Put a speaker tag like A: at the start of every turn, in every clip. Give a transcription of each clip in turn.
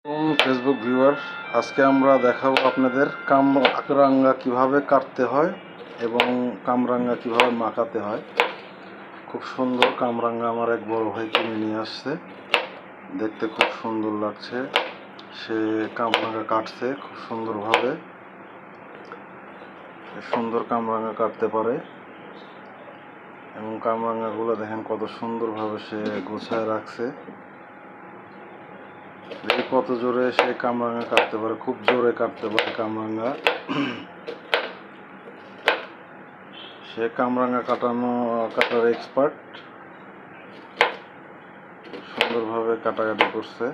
A: Facebook viewer, আজকে আমরা দেখাবো আপনাদের কামরাঙ্গা কিভাবে কাটতে হয় এবং কামরাঙ্গা কিভাবে মাখাতে হয়। খুব সুন্দর কামরাঙ্গা আমার এক বড় ভাই কিনে নিয়ে আসছে, দেখতে খুব সুন্দর লাগছে। সে কামরাঙ্গা কাটছে খুব সুন্দরভাবে, সুন্দর কামরাঙ্গা কাটতে পারে এবং কামরাঙ্গাগুলো দেখেন কত সুন্দরভাবে সে গোছায় রাখছে। দেখি কত জোরে সে কামরাঙ্গা কাটতে পারে, খুব জোরে কাটতে পারে কামরাঙ্গা। সে কামরাঙ্গা কাটার এক্সপার্ট, সুন্দরভাবে কাটাকাটি করছে।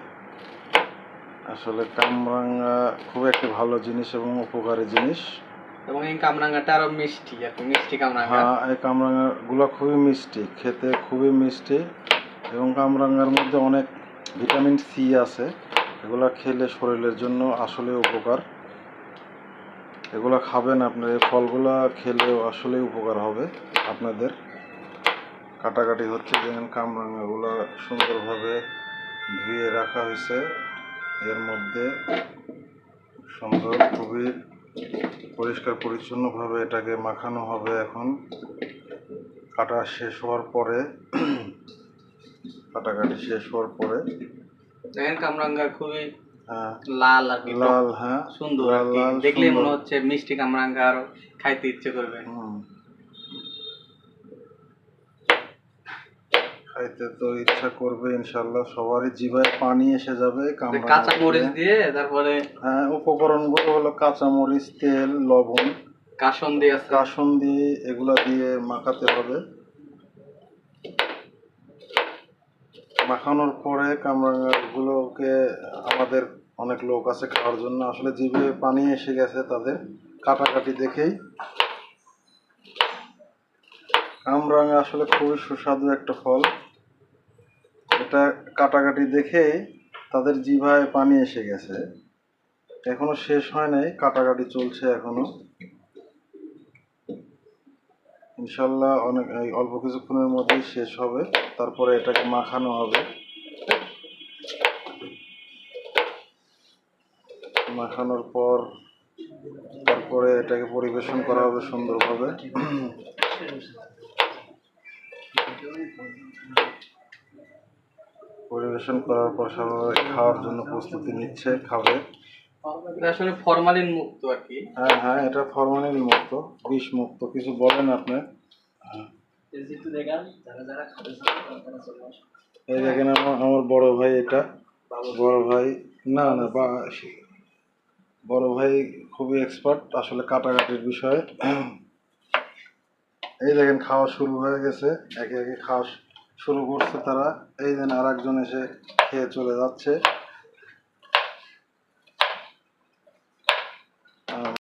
A: আসলে কামরাঙ্গা খুব একটা ভালো জিনিস এবং উপকারী জিনিস,
B: এবং এই কামরাঙ্গাটা আরো মিষ্টি, মিষ্টি কামরাঙ্গা।
A: হ্যাঁ, এই কামরাঙ্গাগুলো খুবই মিষ্টি, খেতে খুবই মিষ্টি এবং কামরাঙ্গার মধ্যে অনেক ভিটামিন সি আছে। এগুলা খেলে শরীরের জন্য আসলে উপকার। এগুলা খাবেন, আপনার এই ফলগুলা খেলেও আসলে উপকার হবে আপনাদের। কাটাকাটি হচ্ছে, যেমন কামরাঙ্গাগুলো সুন্দরভাবে ধুয়ে রাখা হয়েছে, এর মধ্যে সুন্দর খুবই পরিষ্কার পরিচ্ছন্নভাবে এটাকে মাখানো হবে। এখন কাটা শেষ হওয়ার পরে, কাটাকাটি শেষ হওয়ার পরে
B: দেখেন কামরাঙ্গা খুবই লাল আর কি,
A: লাল, হ্যাঁ
B: সুন্দর, দেখলেই মনে হচ্ছে মিষ্টি কামরাঙ্গা, আরো খাইতে ইচ্ছে করবে।
A: খাইতে তো ইচ্ছা করবে ইনশাল্লাহ, সবারই জিভায় পানি এসে যাবে।
B: কাঁচা মরিচ দিয়ে, তারপরে
A: হ্যাঁ, উপকরণগুলো হলো কাঁচা মরিচ, তেল, লবণ, কাসুন্দি, এগুলা দিয়ে মাখাতে হবে। মাখানোর পরে কামরাঙ্গাগুলোকে আমাদের অনেক লোক আছে খাওয়ার জন্য, আসলে জিভে পানি এসে গেছে তাদের কাটাকাটি দেখেই। কামরাঙ্গা আসলে খুবই সুস্বাদু একটা ফল, এটা কাটাকাটি দেখেই তাদের জিভায় পানি এসে গেছে। এখনো শেষ হয় নাই, কাটাকাটি চলছে এখনো। ইনশাল্লাহ অল্প কিছুক্ষণের মধ্যেই শেষ হবে, তারপরে এটাকে মাখানো হবে। মাখানোর পর তারপরে এটাকে পরিবেশন করা হবে সুন্দরভাবে। পরিবেশন করার পর সবাই খাওয়ার জন্য প্রস্তুতি নিচ্ছে, খাবে।
B: আসলে ফরমালিন মুক্ত আর কি।
A: হ্যাঁ, এটা ফরমালিন মুক্ত, বিষ মুক্ত। কিছু বলেন আপনি? এই দেখেন আমার বড় ভাই, এটা বড় ভাই, না বড় ভাই খুবই এক্সপার্ট আসলে কাটাকাটির বিষয়ে। এই দেখেন খাওয়া শুরু হয়ে গেছে, একে একে খাওয়া শুরু করছে তারা। এই দেন আর একজন এসে খেয়ে চলে যাচ্ছে।